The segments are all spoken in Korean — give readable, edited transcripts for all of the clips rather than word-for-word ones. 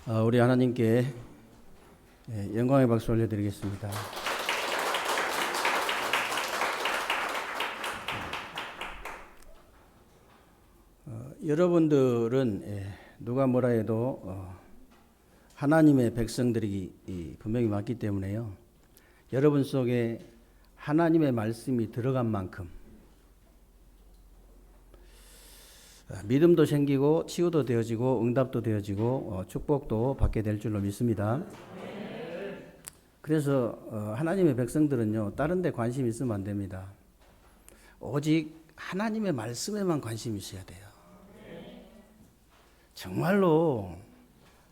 우리 하나님께 영광의 박수 올려드리겠습니다. 여러분들은 누가 뭐라 해도 하나님의 백성들이 분명히 맞기 때문에요. 여러분 속에 하나님의 말씀이 들어간 만큼 믿음도 생기고 치유도 되어지고 응답도 되어지고 축복도 받게 될 줄로 믿습니다. 그래서 하나님의 백성들은요, 다른 데 관심 있으면 안 됩니다. 오직 하나님의 말씀에만 관심이 있어야 돼요. 정말로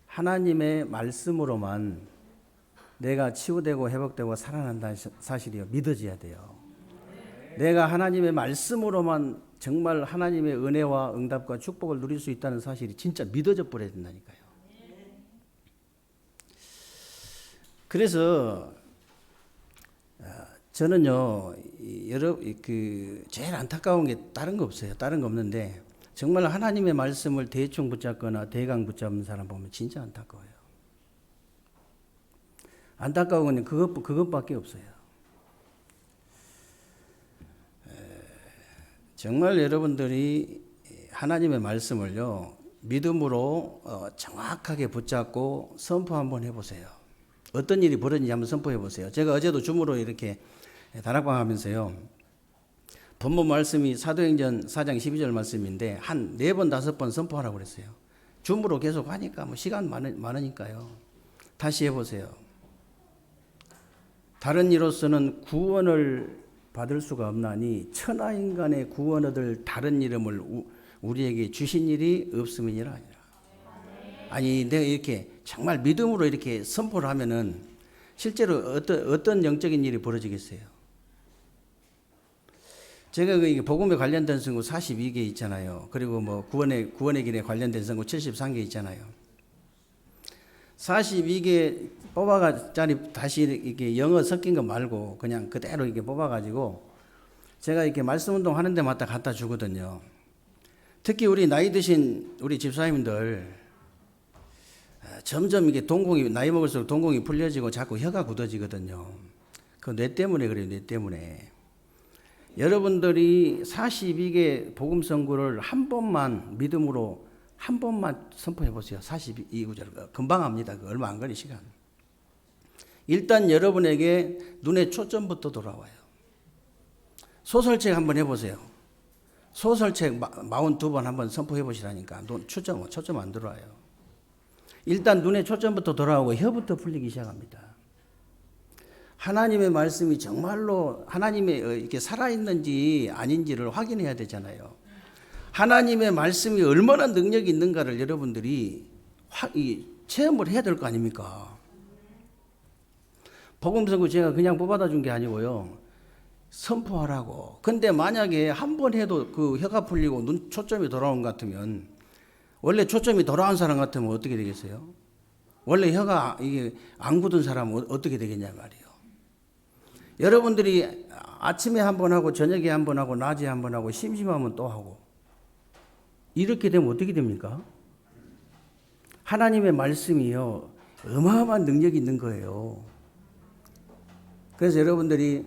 하나님의 말씀으로만 내가 치유되고 회복되고 살아난다는 사실이요, 믿어져야 돼요. 내가 하나님의 말씀으로만 정말 하나님의 은혜와 응답과 축복을 누릴 수 있다는 사실이 진짜 믿어져 버려야 된다니까요. 그래서 저는요, 제일 안타까운 게 다른 거 없어요. 다른 거 없는데 정말 하나님의 말씀을 대충 붙잡거나 대강 붙잡는 사람 보면 진짜 안타까워요. 안타까운 건 그것밖에 없어요. 정말 여러분들이 하나님의 말씀을요, 믿음으로 정확하게 붙잡고 선포 한번 해보세요. 어떤 일이 벌어지는지 한번 선포해 보세요. 제가 어제도 줌으로 이렇게 다락방 하면서요, 본문 말씀이 사도행전 4장 12절 말씀인데 한 4번 5번 선포하라고 그랬어요. 줌으로 계속 하니까 뭐 시간 많으니까요. 다시 해보세요. 다른 이로서는 구원을 받을 수가 없나니 천하 인간의 구원 얻을 다른 이름을 우리에게 주신 일이 없음이니라 아니라. 아니, 내가 이렇게 정말 믿음으로 이렇게 선포를 하면은 실제로 어떤 영적인 일이 벌어지겠어요? 제가 복음에 관련된 선고 42개 있잖아요. 그리고 뭐 구원의 길에 관련된 선고 73개 있잖아요. 42개 뽑아가지고 다시 이렇게 영어 섞인 거 말고 그냥 그대로 이렇게 뽑아가지고 제가 이렇게 말씀 운동 하는 데마다 갖다 주거든요. 특히 우리 나이 드신 우리 집사님들 점점 이게 나이 먹을수록 동공이 풀려지고 자꾸 혀가 굳어지거든요. 그 뇌 때문에 그래요, 뇌 때문에. 여러분들이 42개 복음 선고를 한 번만 믿음으로 한 번만 선포해 보세요. 42구절. 금방 합니다. 얼마 안 걸리 시간. 일단 여러분에게 눈에 초점부터 돌아와요. 소설책 한번 해보세요. 소설책 42번 한번 선포해 보시라니까. 초점 안 들어와요. 일단 눈에 초점부터 돌아오고 혀부터 풀리기 시작합니다. 하나님의 말씀이 정말로 하나님의 이렇게 살아있는지 아닌지를 확인해야 되잖아요. 하나님의 말씀이 얼마나 능력이 있는가를 여러분들이 체험을 해야 될 거 아닙니까? 복음선고 제가 그냥 뽑아다 준 게 아니고요, 선포하라고. 근데 만약에 한 번 해도 그 혀가 풀리고 눈 초점이 돌아온 것 같으면, 원래 초점이 돌아온 사람 같으면 어떻게 되겠어요? 원래 혀가 이게 안 굳은 사람은 어떻게 되겠냐 말이에요. 여러분들이 아침에 한 번 하고 저녁에 한 번 하고 낮에 한 번 하고 심심하면 또 하고 이렇게 되면 어떻게 됩니까? 하나님의 말씀이요, 어마어마한 능력이 있는 거예요. 그래서 여러분들이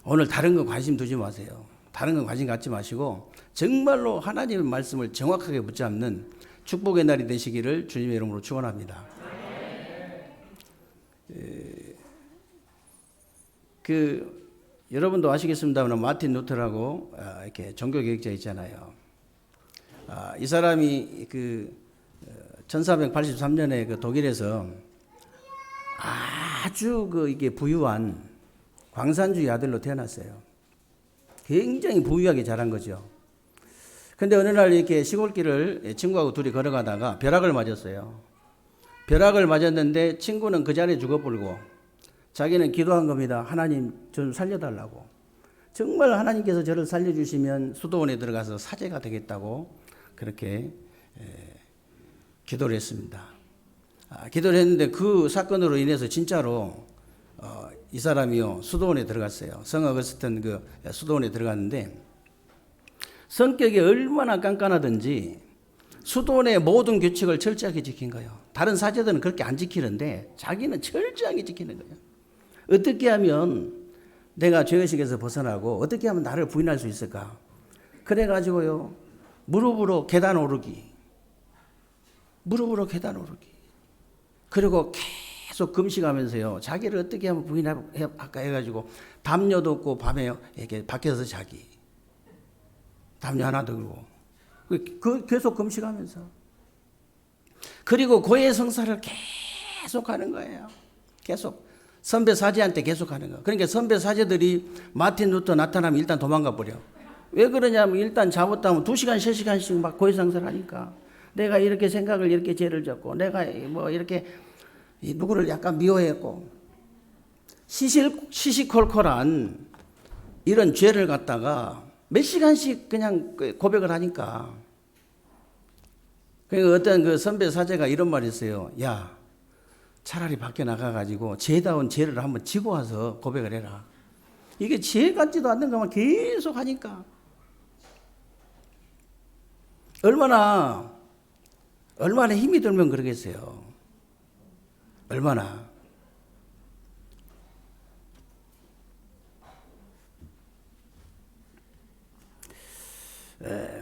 오늘 다른 거 관심 두지 마세요. 다른 건 관심 갖지 마시고 정말로 하나님의 말씀을 정확하게 붙잡는 축복의 날이 되시기를 주님의 이름으로 축원합니다. 여러분도 아시겠습니다만 마틴 루터라고 이렇게 종교개혁자 있잖아요. 이 사람이 1483년에 독일에서 아주 이게 부유한 광산주의 아들로 태어났어요. 굉장히 부유하게 자란 거죠. 근데 어느 날 이렇게 시골길을 친구하고 둘이 걸어가다가 벼락을 맞았어요. 벼락을 맞았는데 친구는 그 자리에 죽어버리고 자기는 기도한 겁니다. 하나님 좀 살려달라고. 정말 하나님께서 저를 살려주시면 수도원에 들어가서 사제가 되겠다고 그렇게 기도를 했습니다. 기도를 했는데 그 사건으로 인해서 진짜로 이 사람이요, 수도원에 들어갔어요. 성 어거스틴 수도원에 들어갔는데 성격이 얼마나 깐깐하든지 수도원의 모든 규칙을 철저하게 지킨 거예요. 다른 사제들은 그렇게 안 지키는데 자기는 철저하게 지키는 거예요. 어떻게 하면 내가 죄의식에서 벗어나고 어떻게 하면 나를 부인할 수 있을까? 그래가지고요, 무릎으로 계단 오르기. 무릎으로 계단 오르기. 그리고 계속 금식하면서요, 자기를 어떻게 하면 부인할까 해가지고 담요도 없고 밤에 이렇게 밖에서 자기. 담요 하나 들고. 계속 금식하면서. 그리고 고해 성사를 계속 하는 거예요. 계속. 선배 사제한테 계속 하는 거예요. 그러니까 선배 사제들이 마틴 루터 나타나면 일단 도망가 버려. 왜 그러냐면 일단 잘못하면 2시간, 3시간씩 막 고해 성사를 하니까. 내가 이렇게 생각을 이렇게 죄를 졌고, 내가 뭐 이렇게 누구를 약간 미워했고, 시시콜콜한 이런 죄를 갖다가 몇 시간씩 그냥 고백을 하니까. 그러니까 어떤 그 선배 사제가 이런 말이 있어요. 야, 차라리 밖에 나가가지고 죄다운 죄를 한번 지고 와서 고백을 해라. 이게 죄 같지도 않는 것만 계속 하니까. 얼마나 힘이 들면 그러겠어요. 얼마나.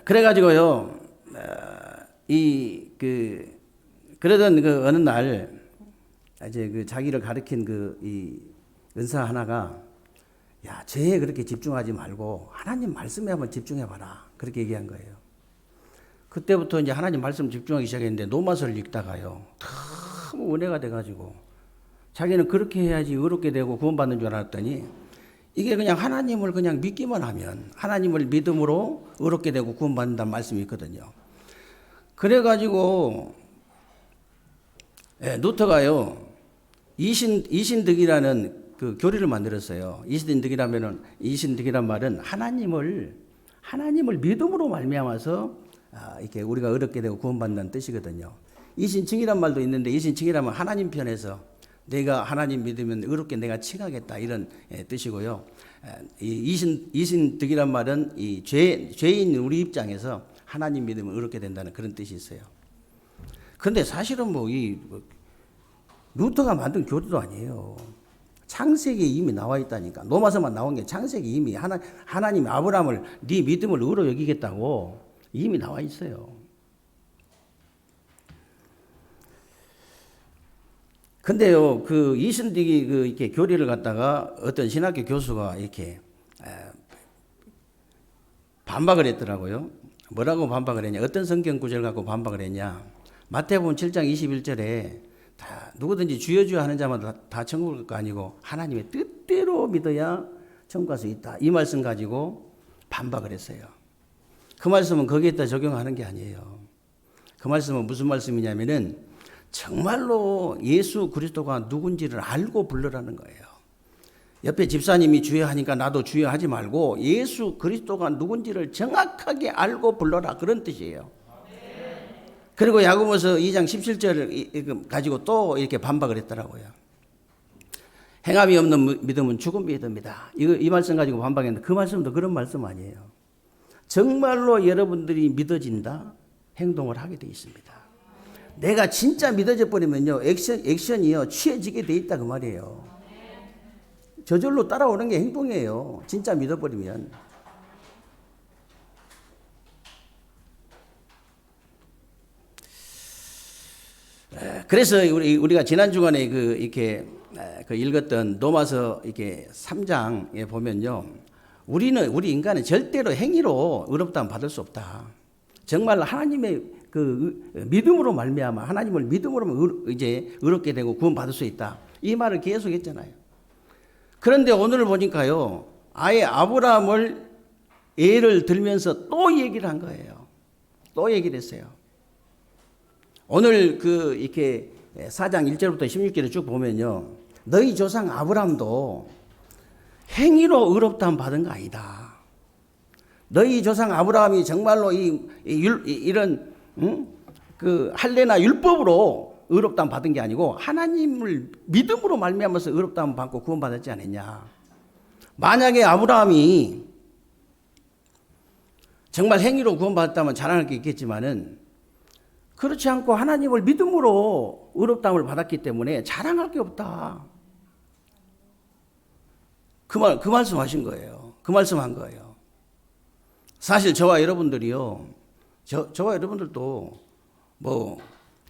그래가지고요, 그러던 그 어느 날, 이제 그 자기를 가르친 이 은사 하나가, 야, 죄에 그렇게 집중하지 말고 하나님 말씀에 한번 집중해봐라. 그렇게 얘기한 거예요. 그때부터 이제 하나님 말씀 집중하기 시작했는데 노마서를 읽다가요, 너무 은혜가 돼가지고 자기는 그렇게 해야지 의롭게 되고 구원받는 줄 알았더니 이게 그냥 하나님을 그냥 믿기만 하면 하나님을 믿음으로 의롭게 되고 구원받는다는 말씀이 있거든요. 그래가지고 루터가요, 이신득이라는 그 교리를 만들었어요. 이신득이란 말은 하나님을 믿음으로 말미암아서 이렇게 우리가 의롭게 되고 구원받는다는 뜻이거든요. 이신증이란 말도 있는데, 이신증이라면 하나님 편에서 내가 하나님 믿으면 의롭게 내가 칭하겠다, 이런 뜻이고요. 이신득이란 말은 이 죄인 우리 입장에서 하나님 믿으면 의롭게 된다는 그런 뜻이 있어요. 근데 사실은 루터가 만든 교리도 아니에요. 창세기에 이미 나와 있다니까. 로마서만 나온 게 창세기 이미 하나님이 아브라함을 네 믿음을 의로 여기겠다고 이미 나와 있어요. 근데요, 그 이신득이 이렇게 교리를 갖다가 어떤 신학교 교수가 이렇게 반박을 했더라고요. 뭐라고 반박을 했냐? 어떤 성경 구절을 갖고 반박을 했냐? 마태복음 7장 21절에 다 누구든지 주여 주여 하는 자마다 다 천국을 갈 거 아니고 하나님의 뜻대로 믿어야 천국 갈 수 있다. 이 말씀 가지고 반박을 했어요. 그 말씀은 거기에다 적용하는 게 아니에요. 그 말씀은 무슨 말씀이냐면은 정말로 예수 그리스도가 누군지를 알고 부르라는 거예요. 옆에 집사님이 주여 하니까 나도 주여 하지 말고 예수 그리스도가 누군지를 정확하게 알고 불러라, 그런 뜻이에요. 그리고 야고보서 2장 17절을 가지고 또 이렇게 반박을 했더라고요. 행함이 없는 믿음은 죽은 믿음이다. 이 말씀 가지고 반박했는데 그 말씀도 그런 말씀 아니에요. 정말로 여러분들이 믿어진다, 행동을 하게 돼 있습니다. 내가 진짜 믿어져 버리면요, 액션이요 취해지게 돼 있다, 그 말이에요. 저절로 따라오는 게 행동이에요. 진짜 믿어버리면. 그래서 우리가 지난 주간에 이렇게 읽었던 로마서 이렇게 3장에 보면요, 우리 인간은 절대로 행위로 의롭다함 받을 수 없다. 정말 하나님의 믿음으로 말미암아 하나님을 믿음으로 이제 의롭게 되고 구원 받을 수 있다. 이 말을 계속 했잖아요. 그런데 오늘 보니까요, 아예 아브라함을 예를 들면서 또 얘기를 한 거예요. 또 얘기를 했어요. 오늘 이렇게 4장 1절부터 16절을 쭉 보면요, 너희 조상 아브라함도 행위로 의롭다함 받은 거 아니다. 너희 조상 아브라함이 정말로 이런 할례나 율법으로 의롭다함 받은 게 아니고 하나님을 믿음으로 말미암아서 의롭다함 받고 구원받았지 않았냐. 만약에 아브라함이 정말 행위로 구원받았다면 자랑할 게 있겠지만은 그렇지 않고 하나님을 믿음으로 의롭다함을 받았기 때문에 자랑할 게 없다. 그 말씀 하신 거예요. 그 말씀 한 거예요. 사실 저와 여러분들이요. 저와 여러분들도 뭐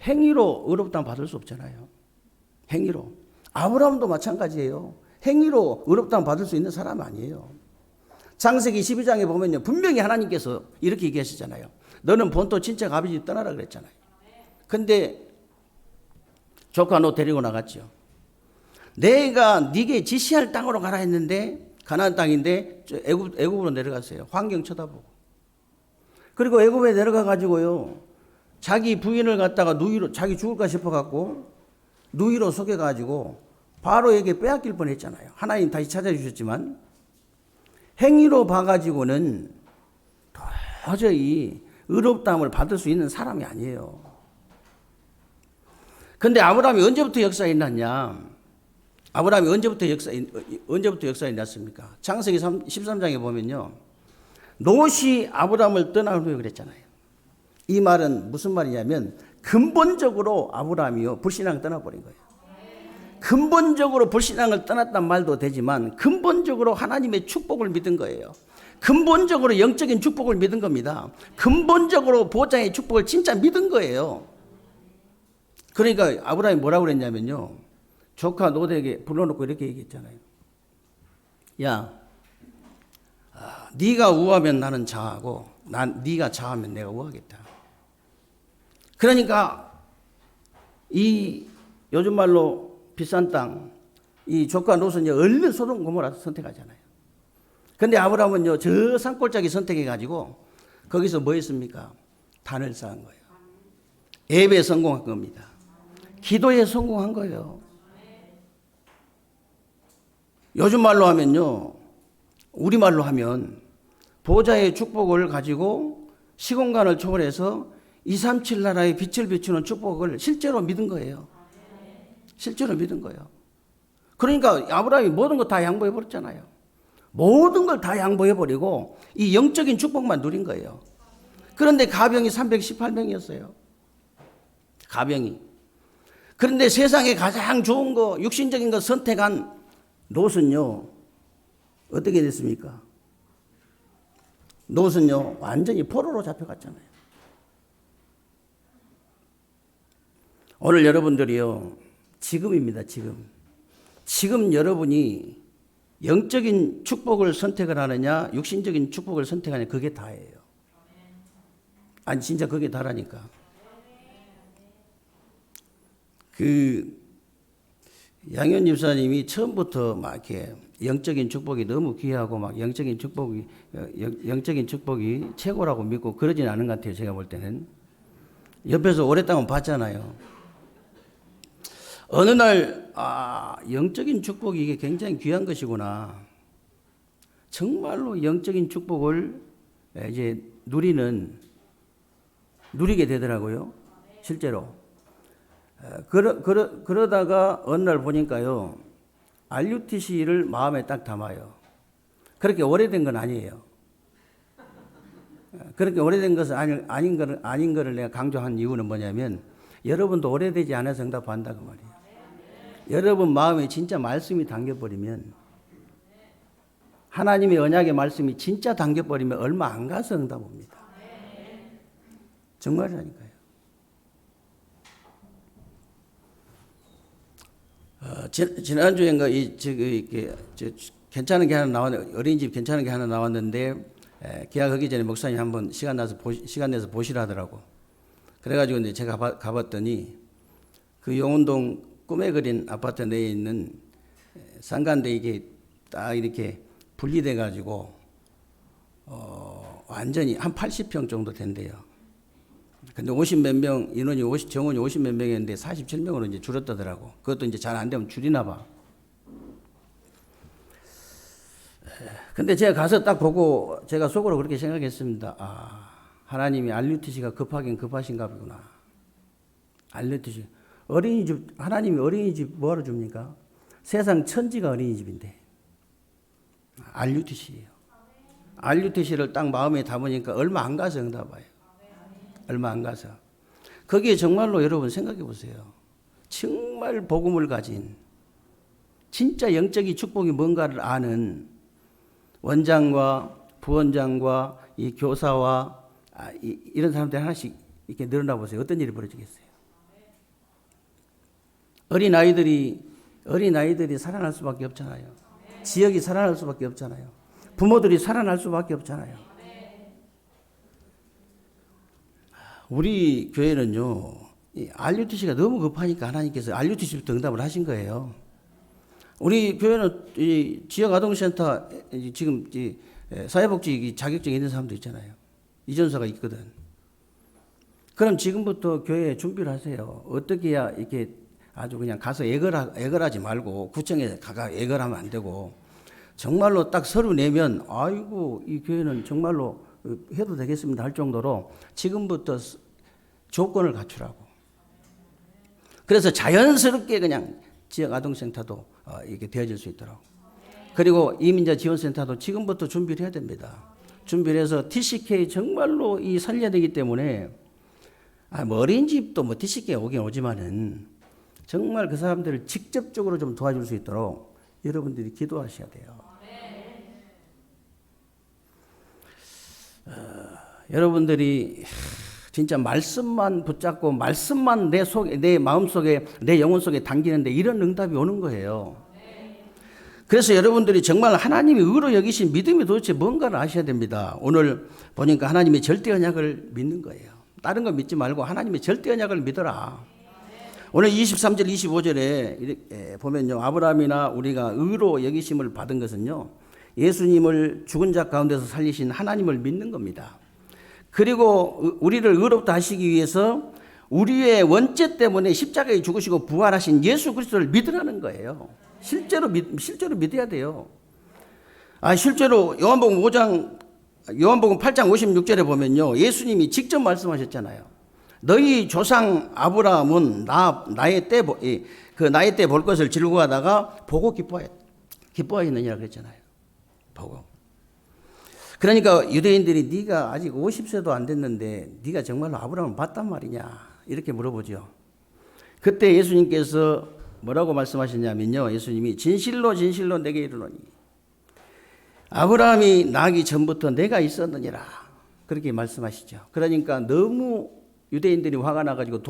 행위로 의롭다함 받을 수 없잖아요. 행위로. 아브라함도 마찬가지예요. 행위로 의롭다함 받을 수 있는 사람 아니에요. 창세기 12장에 보면요. 분명히 하나님께서 이렇게 얘기하시잖아요. 너는 본토 친척 아버지 집 떠나라 그랬잖아요. 근데 조카 너 데리고 나갔죠. 내가 네게 지시할 땅으로 가라 했는데 가나안 땅인데 애굽으로 내려갔어요. 환경 쳐다보고. 그리고 애굽에 내려가 가지고요. 자기 부인을 갖다가 누이로 자기 죽을까 싶어 갖고 누이로 속여 가지고 바로에게 빼앗길 뻔했잖아요. 하나님 다시 찾아주셨지만 행위로 봐가지고는 도저히 의롭다함을 받을 수 있는 사람이 아니에요. 근데 아브라함이 언제부터 역사에 났냐? 아브라함이 언제부터 역사에 났습니까? 창세기 13장에 보면요. 롯이 아브라함을 떠난 후에 그랬잖아요. 이 말은 무슨 말이냐면 근본적으로 아브라함이요. 불신앙을 떠나버린 거예요. 근본적으로 불신앙을 떠났단 말도 되지만 근본적으로 하나님의 축복을 믿은 거예요. 근본적으로 영적인 축복을 믿은 겁니다. 근본적으로 보장의 축복을 진짜 믿은 거예요. 그러니까 아브라함이 뭐라고 그랬냐면요. 조카 롯에게 불러놓고 이렇게 얘기했잖아요. 야, 네가 우하면 나는 좌하고 네가 좌하면 내가 우하겠다. 그러니까 이 요즘 말로 비싼 땅, 이 조카 롯은 얼른 소돔 고모라 선택하잖아요. 근데 아브라함은요, 저 산골짜기 선택해가지고 거기서 뭐 했습니까? 단을 쌓은 거예요. 예배에 성공한 겁니다. 기도에 성공한 거예요. 요즘 말로 하면요, 우리 말로 하면 보좌의 축복을 가지고 시공간을 초월해서 237 나라의 빛을 비추는 축복을 실제로 믿은 거예요. 실제로 믿은 거예요. 그러니까 아브라함이 모든 거 다 양보해 버렸잖아요. 모든 걸 다 양보해 버리고 이 영적인 축복만 누린 거예요. 그런데 가병이 318명이었어요. 가병이. 그런데 세상에 가장 좋은 거, 육신적인 거 선택한 롯은요, 어떻게 됐습니까? 롯은요, 완전히 포로로 잡혀갔잖아요. 오늘 여러분들이요, 지금입니다, 지금. 지금 여러분이 영적인 축복을 선택을 하느냐, 육신적인 축복을 선택하느냐, 그게 다예요. 아니, 진짜 그게 다라니까. 양현 집사님이 처음부터 막 이렇게 영적인 축복이 너무 귀하고 막 영적인 축복이 최고라고 믿고 그러진 않은 것 같아요. 제가 볼 때는. 옆에서 오랫동안 봤잖아요. 어느 날, 영적인 축복이 이게 굉장히 귀한 것이구나. 정말로 영적인 축복을 이제 누리게 되더라고요. 실제로. 그러다가 어느 날 보니까요, RUTC를 마음에 딱 담아요. 그렇게 오래된 건 아니에요. 그렇게 오래된 것은 아닌 거를 내가 강조한 이유는 뭐냐면, 여러분도 오래되지 않아서 응답한다 그 말이에요. 여러분 마음에 진짜 말씀이 담겨버리면, 하나님의 언약의 말씀이 진짜 담겨버리면 얼마 안 가서 응답 옵니다. 정말이라니까요. 지난주엔가 괜찮은 게 하나 나왔는데, 어린이집 괜찮은 게 하나 나왔는데, 계약하기 전에 목사님 한번 시간 내서 보시라 하더라고. 그래가지고 이제 제가 가봤더니, 그 용운동 꿈에 그린 아파트 내에 있는 상가인데 이게 딱 이렇게 분리돼가지고, 완전히 한 80평 정도 된대요. 근데 50몇 명, 정원이 50몇 명이었는데 47명으로 이제 줄었다더라고. 그것도 이제 잘 안 되면 줄이나 봐. 근데 제가 가서 딱 보고 제가 속으로 그렇게 생각했습니다. 하나님이 RUTC가 급하긴 급하신가 보구나. RUTC. 하나님이 어린이집 뭐하러 줍니까? 세상 천지가 어린이집인데. RUTC예요. RUTC를 딱 마음에 담으니까 얼마 안 가서 응답 와요. 얼마 안 가서. 거기에 정말로 여러분 생각해 보세요. 정말 복음을 가진 진짜 영적인 축복이 뭔가를 아는 원장과 부원장과 이 교사와 이런 사람들이 하나씩 이렇게 늘어나 보세요. 어떤 일이 벌어지겠어요? 어린아이들이 살아날 수밖에 없잖아요. 지역이 살아날 수밖에 없잖아요. 부모들이 살아날 수밖에 없잖아요. 우리 교회는요, RUTC가 너무 급하니까 하나님께서 RUTC부터 응답을 하신 거예요. 우리 교회는 이 지역 아동센터 지금 사회복지 자격증이 있는 사람도 있잖아요. 이전사가 있거든. 그럼 지금부터 교회에 준비를 하세요. 어떻게 해야 이렇게 아주 그냥 가서 애걸하지 말고 구청에 가가 애걸하면 안 되고 정말로 딱 서류 내면 아이고 이 교회는 정말로 해도 되겠습니다 할 정도로 지금부터 조건을 갖추라고. 그래서 자연스럽게 그냥 지역 아동센터도 이렇게 되어질 수 있도록. 그리고 이민자 지원센터도 지금부터 준비를 해야 됩니다. 준비를 해서 TCK 정말로 이 살려야 되기 때문에 뭐 어린이집도 뭐 TCK 오긴 오지만은 정말 그 사람들을 직접적으로 좀 도와줄 수 있도록 여러분들이 기도하셔야 돼요. 여러분들이 진짜 말씀만 붙잡고 말씀만 내 속에, 내 마음속에, 내 영혼 속에 당기는데 이런 응답이 오는 거예요. 그래서 여러분들이 정말 하나님이 의로 여기신 믿음이 도대체 뭔가를 아셔야 됩니다. 오늘 보니까 하나님의 절대 언약을 믿는 거예요. 다른 거 믿지 말고 하나님의 절대 언약을 믿어라. 오늘 23절 25절에 이렇게 보면요, 아브라함이나 우리가 의로 여기심을 받은 것은요, 예수님을 죽은 자 가운데서 살리신 하나님을 믿는 겁니다. 그리고 우리를 의롭다 하시기 위해서 우리의 원죄 때문에 십자가에 죽으시고 부활하신 예수 그리스도를 믿으라는 거예요. 실제로 믿어야 돼요. 실제로 요한복음 8장 56절에 보면요, 예수님이 직접 말씀하셨잖아요. 너희 조상 아브라함은 나의 때 볼 것을 즐거워하다가 보고 기뻐하였느니라 그랬잖아요. 보고. 그러니까 유대인들이 네가 아직 50세도 안 됐는데 네가 정말로 아브라함을 봤단 말이냐 이렇게 물어보죠. 그때 예수님께서 뭐라고 말씀하셨냐면요, 예수님이 진실로 진실로 내게 이르노니 아브라함이 나기 전부터 내가 있었느니라 그렇게 말씀하시죠. 그러니까 너무 유대인들이 화가 나가지고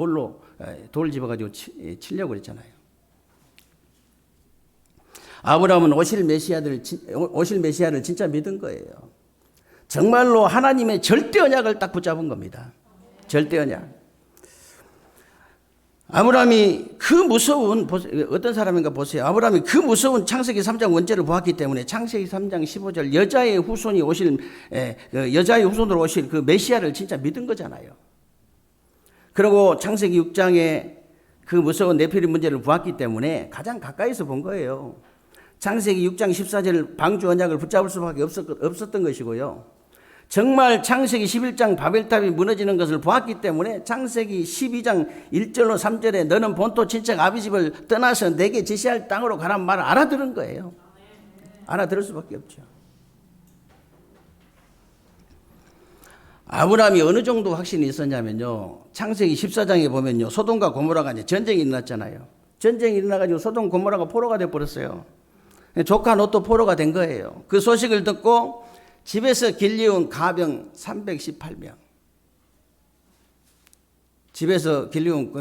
돌 집어가지고 치려고 그랬잖아요. 아브라함은 오실 메시아를 진짜 믿은 거예요. 정말로 하나님의 절대 언약을 딱 붙잡은 겁니다. 절대 언약. 아브라함이 그 무서운, 어떤 사람인가 보세요. 아브라함이 그 무서운 창세기 3장 원죄를 보았기 때문에 창세기 3장 15절 여자의 후손으로 오실 그 메시아를 진짜 믿은 거잖아요. 그리고 창세기 6장에 그 무서운 네피림 문제를 보았기 때문에 가장 가까이서 본 거예요. 창세기 6장 14절 방주 언약을 붙잡을 수밖에 없었던 것이고요. 정말 창세기 11장 바벨탑이 무너지는 것을 보았기 때문에 창세기 12장 1절로 3절에 너는 본토 친척 아비 집을 떠나서 내게 지시할 땅으로 가란 말을 알아들은 거예요. 알아들을 수밖에 없죠. 아브라함이 어느 정도 확신이 있었냐면요, 창세기 14장에 보면요, 소돔과 고모라가 이제 전쟁이 일어났잖아요. 전쟁이 일어나가지고 소돔 고모라가 포로가 돼버렸어요. 조카 롯도 포로가 된 거예요. 그 소식을 듣고 집에서 길리온 가병 318명. 집에서 길리온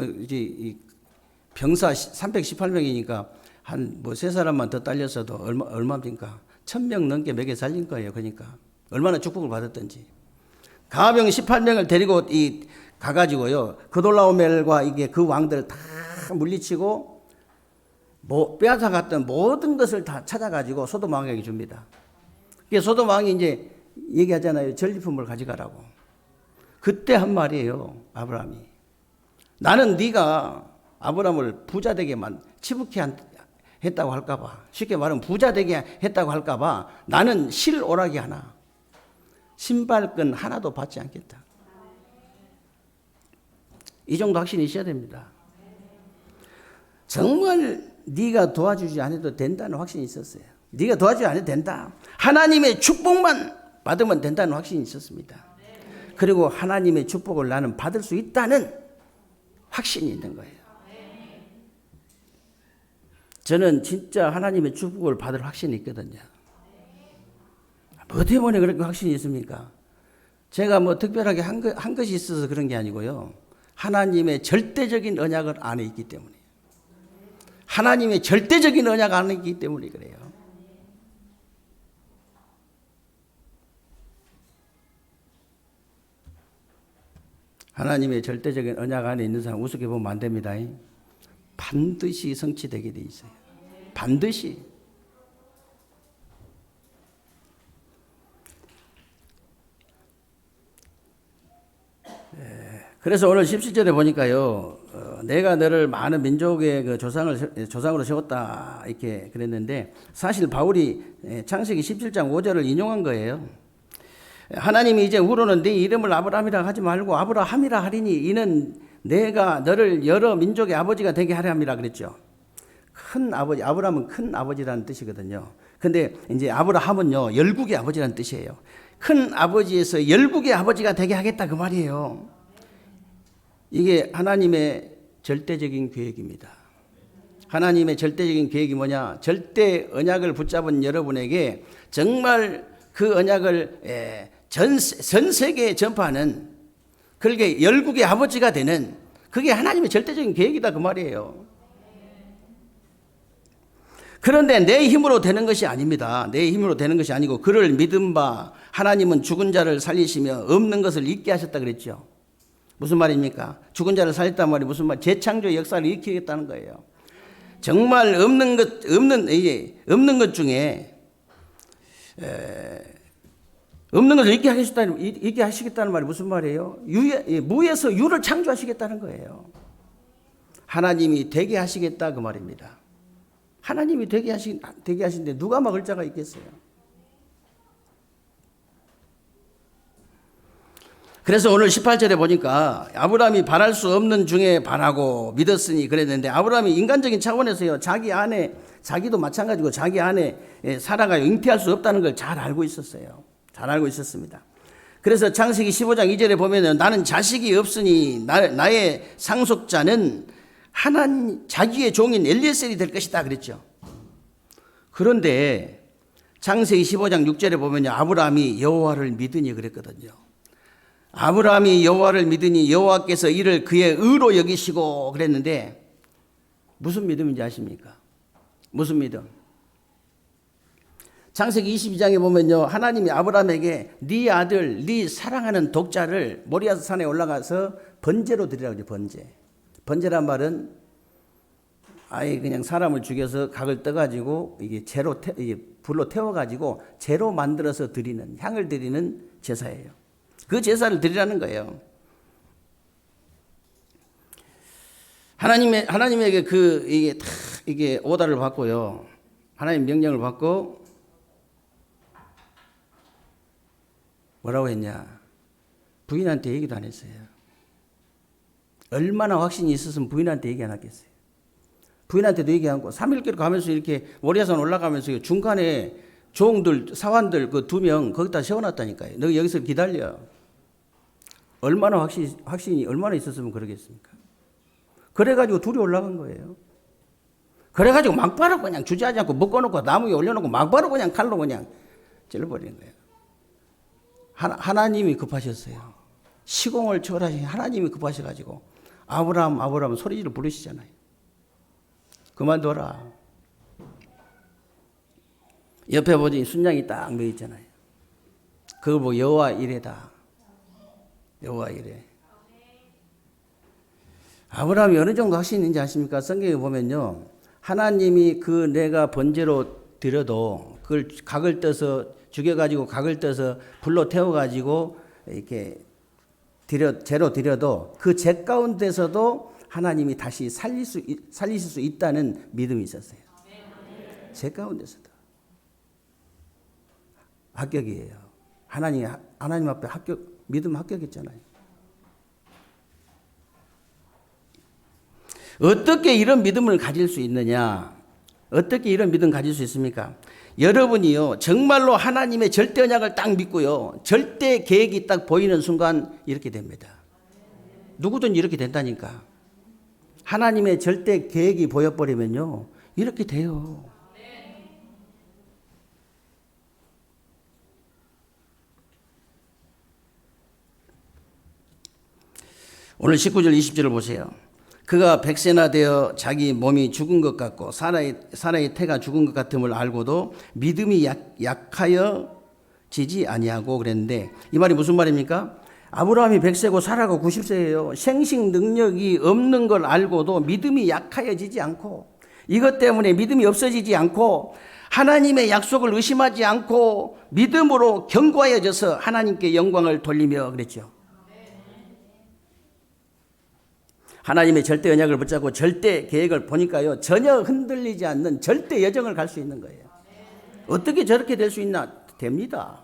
병사 318명이니까 한 세 사람만 더 딸렸어도 얼마입니까? 1000명 넘게 먹여 살린 거예요. 그러니까 얼마나 축복을 받았던지. 가병 18명을 데리고 가가지고요, 그돌라오멜과 그 왕들 다 물리치고 빼앗아갔던 모든 것을 다 찾아가지고 소돔 왕에게 줍니다. 소돔 왕이 이제 얘기하잖아요. 전리품을 가져가라고. 그때 한 말이에요, 아브라함이. 나는 네가 아브라함을 부자 되게만 치부케 했다고 할까봐, 쉽게 말하면 부자 되게 했다고 할까봐 나는 실 오라기 하나, 신발끈 하나도 받지 않겠다. 이 정도 확신이 있어야 됩니다. 정말 네가 도와주지 않아도 된다는 확신이 있었어요. 네가 도와주지 않아도 된다. 하나님의 축복만 받으면 된다는 확신이 있었습니다. 그리고 하나님의 축복을 나는 받을 수 있다는 확신이 있는 거예요. 저는 진짜 하나님의 축복을 받을 확신이 있거든요. 뭐 때문에 그렇게 확신이 있습니까? 제가 뭐 특별하게 한 것이 있어서 그런 게 아니고요. 하나님의 절대적인 언약을 안에 있기 때문에. 하나님의 절대적인 언약 안에 있기 때문에 그래요. 하나님의 절대적인 언약 안에 있는 사람 우습게 보면 안 됩니다. 반드시 성취되게 돼 있어요. 반드시. 그래서 오늘 17절에 보니까요, 내가 너를 많은 민족의 그 조상으로 세웠다 이렇게 그랬는데 사실 바울이 창세기 17장 5절을 인용한 거예요. 하나님이 이제 후로는 네 이름을 아브라함이라 하지 말고 아브라함이라 하리니 이는 내가 너를 여러 민족의 아버지가 되게 하려 함이라 그랬죠. 큰 아버지, 아브라함은 큰 아버지라는 뜻이거든요. 근데 이제 아브라함은요, 열국의 아버지라는 뜻이에요. 큰 아버지에서 열국의 아버지가 되게 하겠다 그 말이에요. 이게 하나님의 절대적인 계획입니다. 하나님의 절대적인 계획이 뭐냐? 절대 언약을 붙잡은 여러분에게 정말 그 언약을 전 세계에 전파하는, 그렇게 열국의 아버지가 되는, 그게 하나님의 절대적인 계획이다 그 말이에요. 그런데 내 힘으로 되는 것이 아닙니다. 내 힘으로 되는 것이 아니고 그를 믿은 바 하나님은 죽은 자를 살리시며 없는 것을 있게 하셨다 그랬죠. 무슨 말입니까? 죽은 자를 살렸단 말이 무슨 말? 재창조의 역사를 일으키겠다는 거예요. 정말 없는 것 중에 없는 것을 있게 하시겠다는 말이 무슨 말이에요? 무에서 유를 창조하시겠다는 거예요. 하나님이 되게 하시겠다 그 말입니다. 하나님이 되게 하시는데 누가 막을 자가 있겠어요? 그래서 오늘 18절에 보니까 아브라함이 바랄 수 없는 중에 바라고 믿었으니 그랬는데, 아브라함이 인간적인 차원에서요, 자기도 마찬가지고 자기 안에 사라가 잉태할 수 없다는 걸 잘 알고 있었어요. 잘 알고 있었습니다. 그래서 창세기 15장 2절에 보면은 나는 자식이 없으니 나의 상속자는 자기의 종인 엘리에셀이 될 것이다 그랬죠. 그런데 창세기 15장 6절에 보면요, 아브라함이 여호와를 믿으니 그랬거든요. 아브라함이 여호와를 믿으니 여호와께서 이를 그의 의로 여기시고 그랬는데, 무슨 믿음인지 아십니까? 무슨 믿음? 창세기 22장에 보면요, 하나님이 아브라함에게 네 아들, 네 사랑하는 독자를 모리아 산에 올라가서 번제로 드리라고 하죠. 번제란 말은 아예 그냥 사람을 죽여서 각을 떠가지고 이게 불로 태워가지고 재로 만들어서 드리는, 향을 드리는 제사예요. 그 제사를 드리라는 거예요. 하나님에게 이게 오다를 받고요, 하나님 명령을 받고 뭐라고 했냐? 부인한테 얘기도 안 했어요. 얼마나 확신이 있었으면 부인한테 얘기 안 하겠어요. 부인한테도 얘기 안 하고 3일길 가면서 이렇게 모리아산 올라가면서 중간에 종들, 사환들 그 2명 거기다 세워놨다니까요. 너 여기서 기다려. 얼마나 확신이 얼마나 있었으면 그러겠습니까? 그래가지고 둘이 올라간 거예요. 그래가지고 막바로 그냥 주저하지 않고 묶어놓고 나무 위에 올려놓고 막바로 그냥 칼로 그냥 찔러버리는 거예요. 하나님이 급하셨어요. 시공을 초월하신 하나님이 급하셔가지고 아브라함 소리지를 부르시잖아요. 그만둬라. 옆에 보니 순양이 딱 놓여 있잖아요. 그걸 보고 여호와 이레다. 여호와 이레. 아브라함이 어느 정도 확신이 있는지 아십니까? 성경에 보면요, 하나님이 내가 번제로 드려도 그걸 각을 떠서 죽여가지고 각을 떠서 불로 태워가지고 이렇게 재로 드려도 그 재 가운데서도 하나님이 다시 살리실 수 있다는 믿음이 있었어요. 재 가운데서도. 합격이에요. 하나님 앞에 믿음 합격했잖아요. 어떻게 이런 믿음을 가질 수 있느냐? 어떻게 이런 믿음 가질 수 있습니까? 여러분이요, 정말로 하나님의 절대 언약을 딱 믿고요, 절대 계획이 딱 보이는 순간 이렇게 됩니다. 누구든 이렇게 된다니까. 하나님의 절대 계획이 보여버리면요, 이렇게 돼요. 오늘 19절 20절을 보세요. 그가 100세나 되어 자기 몸이 죽은 것 같고 사라의 태가 죽은 것 같음을 알고도 믿음이 약하여 지지 아니하고 그랬는데, 이 말이 무슨 말입니까? 아브라함이 100세고 사라가 90세예요. 생식 능력이 없는 걸 알고도 믿음이 약하여지지 않고, 이것 때문에 믿음이 없어지지 않고, 하나님의 약속을 의심하지 않고 믿음으로 견고하여져서 하나님께 영광을 돌리며 그랬죠. 하나님의 절대 언약을 붙잡고 절대 계획을 보니까요, 전혀 흔들리지 않는 절대 여정을 갈 수 있는 거예요. 어떻게 저렇게 될 수 있나? 됩니다.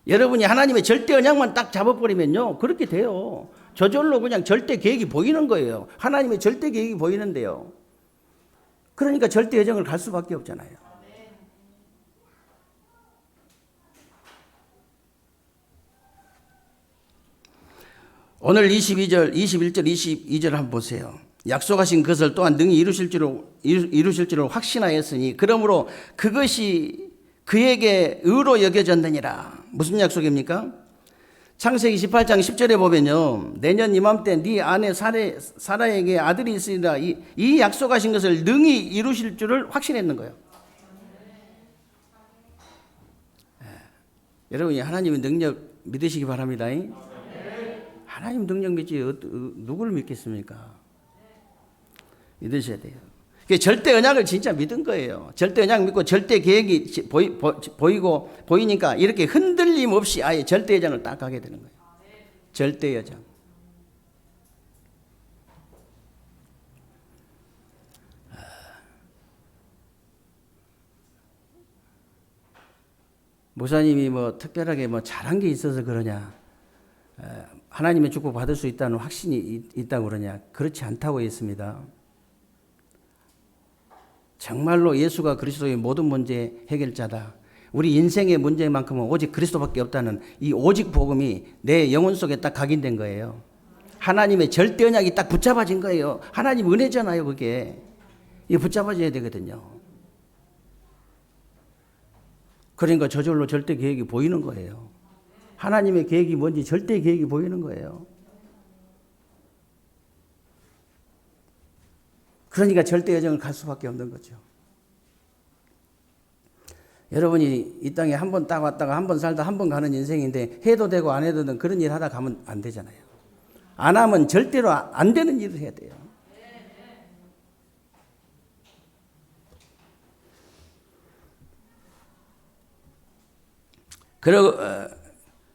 여러분이 하나님의 절대 언약만 딱 잡아버리면요, 그렇게 돼요. 저절로 그냥 절대 계획이 보이는 거예요. 하나님의 절대 계획이 보이는데요. 그러니까 절대 여정을 갈 수밖에 없잖아요. 오늘 22절, 21절, 22절 한번 보세요. 약속하신 것을 또한 능히 이루실 줄을 확신하였으니 그러므로 그것이 그에게 의로 여겨졌느니라. 무슨 약속입니까? 창세기 18장 10절에 보면요, 내년 이맘때 네 아내 사라에게 아들이 있으리라. 이 약속하신 것을 능히 이루실 줄을 확신했는 거예요. 여러분이 하나님의 능력 믿으시기 바랍니다. 하나님 능력 믿지 누구를 믿겠습니까? 믿으셔야 돼요. 절대 언약을 진짜 믿은 거예요. 절대 언약 믿고 절대 계획이 보이니까 이렇게 흔들림 없이 아예 절대 여정을 딱 가게 되는 거예요. 절대 여정. 목사님이 뭐 특별하게 뭐 잘한 게 있어서 그러냐, 하나님의 축복 받을 수 있다는 확신이 있다고 그러냐, 그렇지 않다고 했습니다. 정말로 예수가 그리스도의 모든 문제 해결자다. 우리 인생의 문제만큼은 오직 그리스도밖에 없다는 이 오직 복음이 내 영혼 속에 딱 각인된 거예요. 하나님의 절대 언약이 딱 붙잡아진 거예요. 하나님 은혜잖아요, 그게. 이게 붙잡아져야 되거든요. 그러니까 저절로 절대 계획이 보이는 거예요. 하나님의 계획이 뭔지 절대 계획이 보이는 거예요. 그러니까 절대 여정을 갈 수밖에 없는 거죠. 여러분이 이 땅에 한 번 딱 왔다가 한 번 살다 한 번 가는 인생인데, 해도 되고 안 해도 되는 그런 일 하다 가면 안 되잖아요. 안 하면 절대로 안 되는 일을 해야 돼요.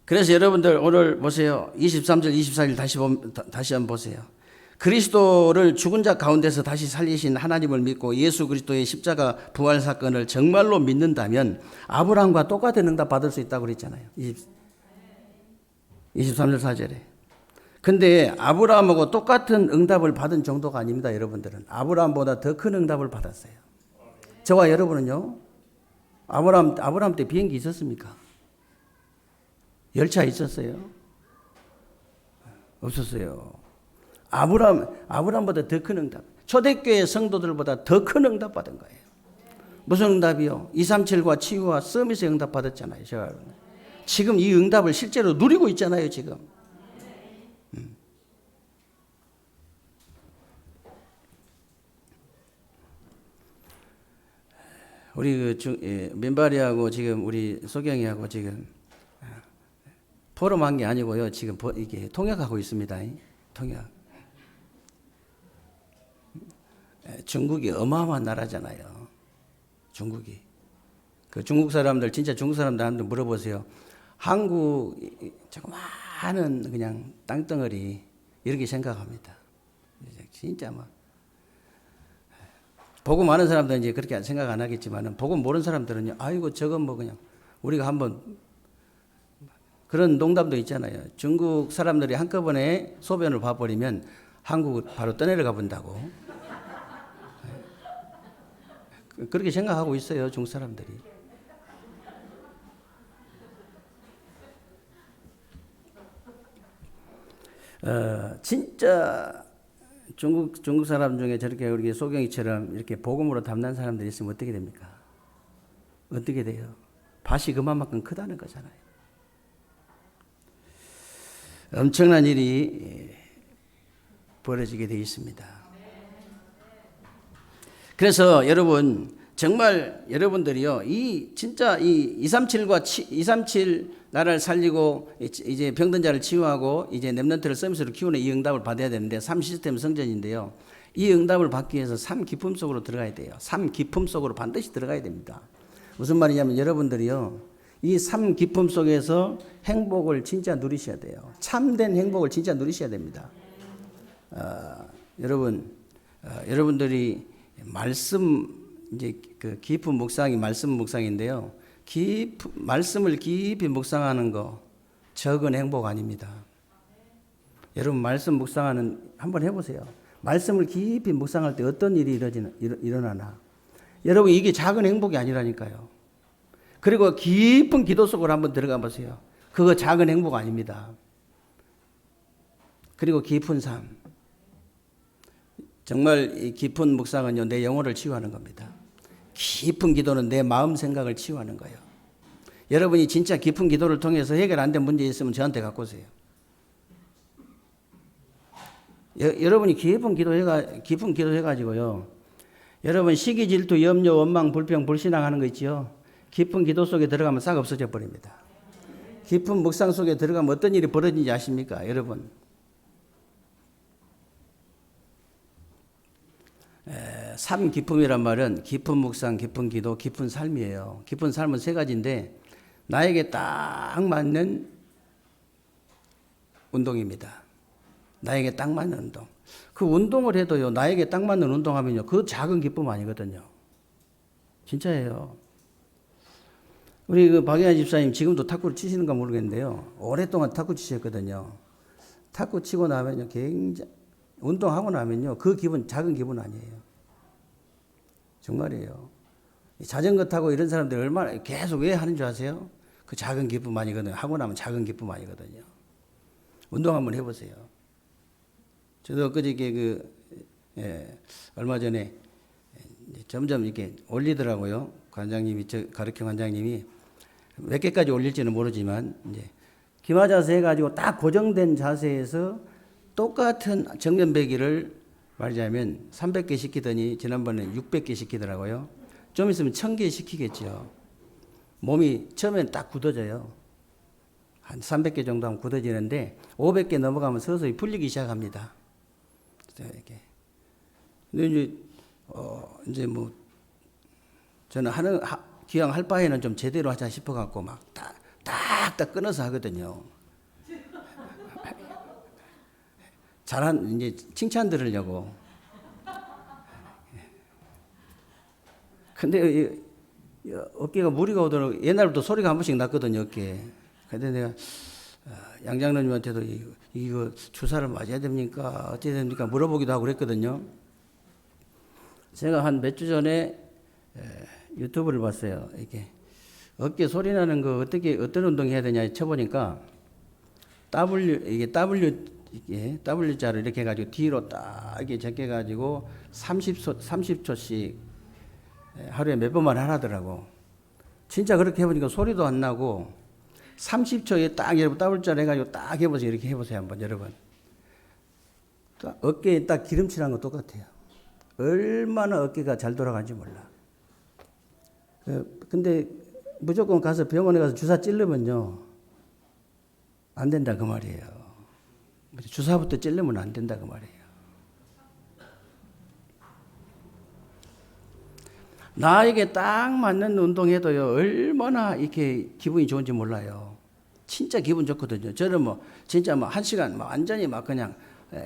그래서 여러분들 오늘 보세요. 23절, 24절 다시 한번 보세요. 그리스도를 죽은 자 가운데서 다시 살리신 하나님을 믿고 예수 그리스도의 십자가 부활 사건을 정말로 믿는다면 아브라함과 똑같은 응답 받을 수 있다고 그랬잖아요. 23절 4절에. 근데 아브라함하고 똑같은 응답을 받은 정도가 아닙니다, 여러분들은. 아브라함보다 더 큰 응답을 받았어요. 저와 여러분은요, 아브라함 때 비행기 있었습니까? 열차 있었어요? 없었어요. 아브라함보다 더 큰 응답. 초대교회 성도들보다 더 큰 응답 받은 거예요. 무슨 응답이요? 237과 치유와 서밋의 응답 받았잖아요. 제가 지금 이 응답을 실제로 누리고 있잖아요, 지금. 우리 민발이하고 지금 우리 소경이하고 지금 포럼한 게 아니고요. 지금 이게 통역하고 있습니다. 통역. 중국이 어마어마한 나라잖아요. 중국이. 그 중국 사람들, 진짜 중국 사람들한테 물어보세요. 한국 조그마한 그냥 땅덩어리 이렇게 생각합니다. 진짜 뭐. 복음 아는 사람들은 이제 그렇게 생각 안 하겠지만, 복음 모르는 사람들은요, 아이고, 저건 뭐 그냥 우리가 한번 그런 농담도 있잖아요. 중국 사람들이 한꺼번에 소변을 봐버리면 한국을 바로 떠내려가 본다고. 그렇게 생각하고 있어요, 중국 사람들이. 진짜 중국 사람 중에 저렇게 우리 소경이처럼 이렇게 복음으로 담난 사람들이 있으면 어떻게 됩니까? 어떻게 돼요? 밭이 그만큼 크다는 거잖아요. 엄청난 일이 벌어지게 되어 있습니다. 그래서 여러분, 정말 여러분들이요, 진짜 237 나라를 살리고 이제 병든 자를 치유하고 이제 렘넌트를 서비스로 키우는 이 응답을 받아야 되는데, 삶 시스템 성전인데요. 이 응답을 받기 위해서 삶 깊음 속으로 들어가야 돼요. 삶 깊음 속으로 반드시 들어가야 됩니다. 무슨 말이냐면 여러분들이요, 이 삶 깊음 속에서 행복을 진짜 누리셔야 돼요. 참된 행복을 진짜 누리셔야 됩니다. 여러분들이 말씀, 이제 그 깊은 묵상이 말씀 묵상인데요. 말씀을 깊이 묵상하는 거 적은 행복 아닙니다. 여러분 말씀 묵상하는 한번 해보세요. 말씀을 깊이 묵상할 때 어떤 일이 일어나나. 여러분 이게 작은 행복이 아니라니까요. 그리고 깊은 기도 속으로 한번 들어가 보세요. 그거 작은 행복 아닙니다. 그리고 깊은 삶. 정말 이 깊은 묵상은요, 내 영혼을 치유하는 겁니다. 깊은 기도는 내 마음 생각을 치유하는 거예요. 여러분이 진짜 깊은 기도를 통해서 해결 안 된 문제 있으면 저한테 갖고 오세요. 여러분이 깊은 기도 해가지고요. 여러분 시기, 질투, 염려, 원망, 불평, 불신앙 하는 거 있지요. 깊은 기도 속에 들어가면 싹 없어져 버립니다. 깊은 묵상 속에 들어가면 어떤 일이 벌어지는지 아십니까, 여러분? 삶 깊음이란 말은 깊은 묵상, 깊은 기도, 깊은 삶이에요. 깊은 삶은 세 가지인데 나에게 딱 맞는 운동입니다. 나에게 딱 맞는 운동. 그 운동을 해도요, 나에게 딱 맞는 운동하면요, 그 작은 기쁨 아니거든요. 진짜예요. 우리 그 박예한 집사님 지금도 탁구를 치시는가 모르겠는데요. 오랫동안 탁구 치셨거든요. 탁구 치고 나면요, 굉장히, 운동하고 나면요, 그 기분, 작은 기분 아니에요. 정말이에요. 자전거 타고 이런 사람들 얼마나 계속 왜 하는 줄 아세요? 그 작은 기쁨 아니거든요. 하고 나면 작은 기쁨 아니거든요. 운동 한번 해보세요. 저도 그저께 얼마 전에 점점 이렇게 올리더라고요. 관장님이, 가르쳐 관장님이 몇 개까지 올릴지는 모르지만, 이제 기마 자세 해가지고 딱 고정된 자세에서 똑같은 정면 배기를 말하자면 300개 시키더니 지난번에 600개 시키더라고요. 좀 있으면 1000개 시키겠죠. 몸이 처음엔 딱 굳어져요. 한 300개 정도 하면 굳어지는데 500개 넘어가면 서서히 풀리기 시작합니다. 이렇게. 근데 이제 뭐 저는 기왕 할 바에는 좀 제대로 하자 싶어갖고 막 딱딱 끊어서 하거든요. 이제 칭찬 들으려고. 근데 어깨가 무리가 오더라고. 옛날부터 소리가 한 번씩 났거든요, 어깨에. 근데 내가 양 장로님한테도 이거 주사를 맞아야 됩니까? 어찌해야 됩니까? 물어보기도 하고 그랬거든요. 제가 한 몇 주 전에 유튜브를 봤어요. 이렇게 어깨 소리 나는 거 어떤 운동 해야 되냐 쳐보니까 W자로 이렇게 해가지고 뒤로 딱 이렇게 제껴가지고 30초씩 하루에 몇 번만 하라더라고. 진짜 그렇게 해보니까 소리도 안 나고 30초에 딱 여러분 W자로 해가지고 딱 해보세요. 이렇게 해보세요. 한번 여러분. 어깨에 딱 기름칠한 거 똑같아요. 얼마나 어깨가 잘 돌아가는지 몰라. 근데 무조건 가서 병원에 가서 주사 찔르면요, 안 된다 그 말이에요. 주사부터 찔르면 안 된다 그 말이에요. 나에게 딱 맞는 운동해도요, 얼마나 이렇게 기분이 좋은지 몰라요. 진짜 기분 좋거든요. 저는 진짜 1시간 완전히 그냥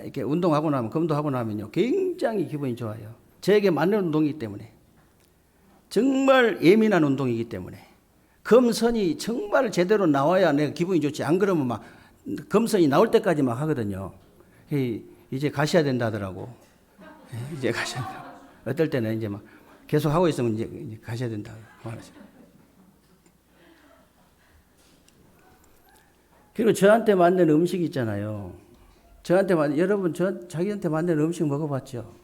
이렇게 운동하고 나면, 검도하고 나면요, 굉장히 기분이 좋아요. 저에게 맞는 운동이기 때문에. 정말 예민한 운동이기 때문에. 검선이 정말 제대로 나와야 내가 기분이 좋지. 안 그러면 검선이 나올 때까지 하거든요. 이제 가셔야 된다 하더라고. 이제 가셔야 된다. 어떨 때는 이제 계속 하고 있으면 이제 가셔야 된다. 그만하죠. 그리고 저한테 맞는 음식 있잖아요. 여러분 자기한테 맞는 음식 먹어봤죠?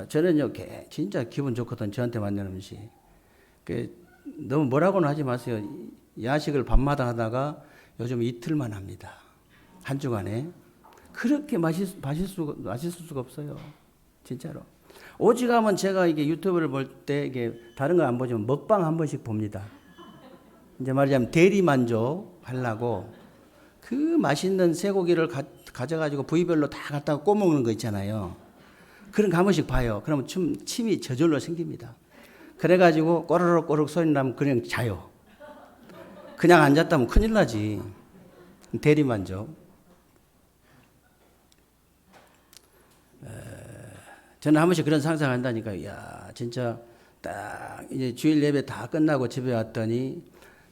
저는요 진짜 기분 좋거든. 저한테 맞는 음식. 너무 뭐라고는 하지 마세요. 야식을 밤마다 하다가 요즘 이틀만 합니다. 한 주간에. 그렇게 맛있을 수가 없어요. 진짜로. 오직하면 제가 이게 유튜브를 볼 때 이게 다른 거 안 보지만 먹방 한 번씩 봅니다. 이제 말하자면 대리만족 하려고 그 맛있는 쇠고기를 가져가지고 부위별로 다 갖다가 꼬먹는 거 있잖아요. 그런 거 한 번씩 봐요. 그러면 침이 저절로 생깁니다. 그래가지고 꼬르륵 소리 나면 그냥 자요. 그냥 앉았다면 큰일 나지. 대리만족. 저는 한 번씩 그런 상상한다니까. 야, 진짜 딱 이제 주일 예배 다 끝나고 집에 왔더니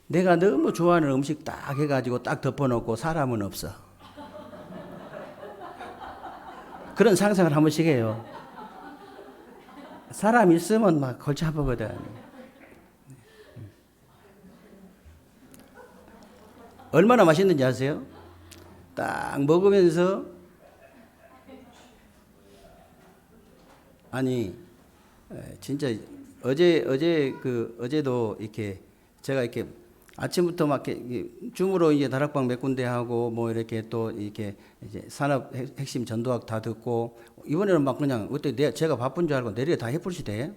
내가 너무 좋아하는 음식 딱 해가지고 딱 덮어놓고 사람은 없어. 그런 상상을 한 번씩 해요. 사람 있으면 막 골치 아프거든. 얼마나 맛있는지 아세요? 딱 먹으면서 아니 진짜 어제도 이렇게 제가 이렇게 아침부터 막 이렇게 줌으로 이제 다락방 몇 군데 하고 뭐 이렇게 또 이렇게 이제 산업 핵심 전도학 다 듣고 이번에는 막 그냥 어때 제가 바쁜 줄 알고 내일에 다 해버리시대.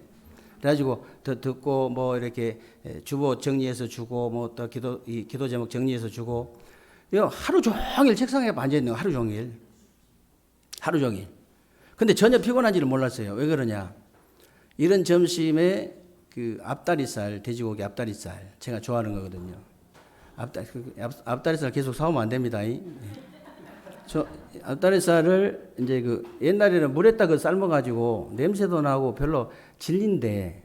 그래가지고 더 듣고 뭐 이렇게 주보 정리해서 주고 뭐 또 기도 제목 정리해서 주고 하루 종일 책상에 앉아 있는 거 하루 종일. 근데 전혀 피곤한지를 몰랐어요. 왜 그러냐? 이런 점심에 그 앞다리살, 돼지고기 앞다리살, 제가 좋아하는 거거든요. 앞다리살 계속 사오면 안 됩니다. 저 앞다리살을 이제 옛날에는 물에다가 삶아가지고 냄새도 나고 별로 질린데,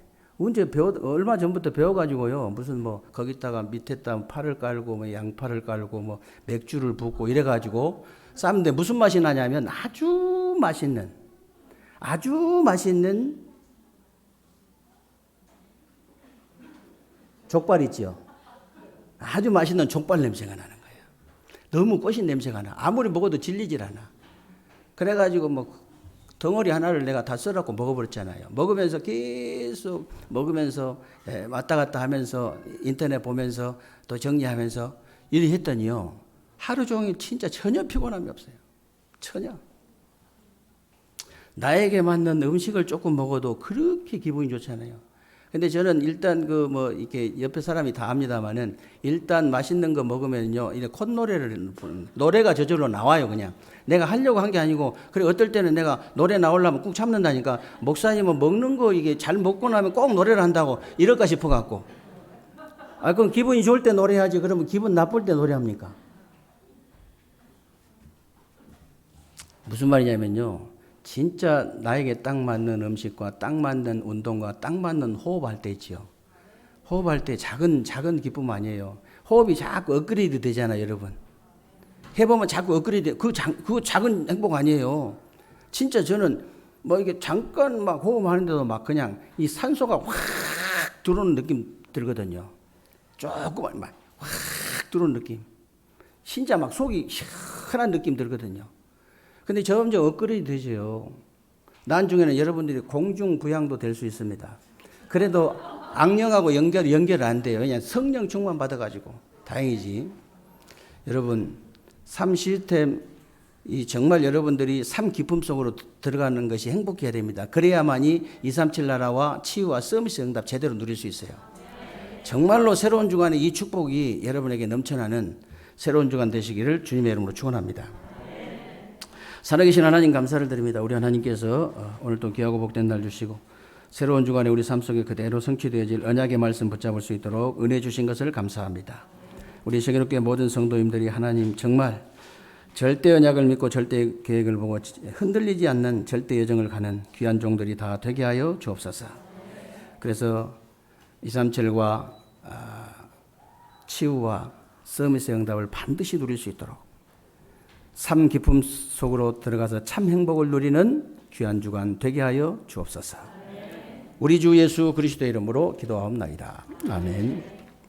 얼마 전부터 배워가지고요. 무슨 뭐 거기다가 밑에다 파를 깔고 뭐 양파를 깔고 뭐 맥주를 붓고 이래가지고 삶는데 무슨 맛이 나냐면 아주 맛있는 족발 있죠. 아주 맛있는 족발 냄새가 나는 거예요. 너무 꼬신 냄새가 나. 아무리 먹어도 질리질 않아. 그래가지고 뭐 덩어리 하나를 내가 다 썰어갖고 먹어버렸잖아요. 먹으면서 계속 왔다 갔다 하면서 인터넷 보면서 또 정리하면서 일을 했더니요. 하루 종일 진짜 전혀 피곤함이 없어요. 전혀. 나에게 맞는 음식을 조금 먹어도 그렇게 기분이 좋잖아요. 근데 저는 일단 이렇게 옆에 사람이 다 압니다만은 일단 맛있는 거 먹으면요. 이제 노래가 저절로 나와요, 그냥. 내가 하려고 한 게 아니고, 그래, 어떨 때는 내가 노래 나오려면 꾹 참는다니까, 목사님은 먹는 거 이게 잘 먹고 나면 꼭 노래를 한다고 이럴까 싶어갖고. 그럼 기분이 좋을 때 노래하지, 그러면 기분 나쁠 때 노래합니까? 무슨 말이냐면요. 진짜 나에게 딱 맞는 음식과 딱 맞는 운동과 딱 맞는 호흡할 때 있죠. 호흡할 때 작은 기쁨 아니에요. 호흡이 자꾸 업그레이드 되잖아요, 여러분. 해보면 자꾸 업그레이드, 그거 작은 행복 아니에요. 진짜 저는 뭐 이게 잠깐 막 호흡하는데도 막 그냥 이 산소가 확 들어오는 느낌 들거든요. 조금만 막 확 들어오는 느낌. 진짜 막 속이 시원한 느낌 들거든요. 근데 점점 업그레이드 되죠. 나중에는 여러분들이 공중부양도 될 수 있습니다. 그래도 악령하고 연결 안 돼요. 그냥 성령 충만 받아가지고. 다행이지. 여러분, 삶 시스템, 정말 여러분들이 삶 기쁨 속으로 들어가는 것이 행복해야 됩니다. 그래야만이 237 나라와 치유와 서비스 응답 제대로 누릴 수 있어요. 정말로 새로운 주간에 이 축복이 여러분에게 넘쳐나는 새로운 주간 되시기를 주님의 이름으로 축원합니다. 살아계신 하나님 감사를 드립니다. 우리 하나님께서 오늘 또 귀하고 복된 날 주시고 새로운 주간에 우리 삶 속에 그대로 성취되어질 언약의 말씀 붙잡을 수 있도록 은혜 주신 것을 감사합니다. 우리 세계롭게 모든 성도님들이 하나님 정말 절대 언약을 믿고 절대 계획을 보고 흔들리지 않는 절대 여정을 가는 귀한 종들이 다 되게 하여 주옵소서. 그래서 237과 치유와 서밋의 응답을 반드시 누릴 수 있도록 삶 기쁨 속으로 들어가서 참 행복을 누리는 귀한 주간 되게 하여 주옵소서. 우리 주 예수 그리스도의 이름으로 기도하옵나이다. 아멘.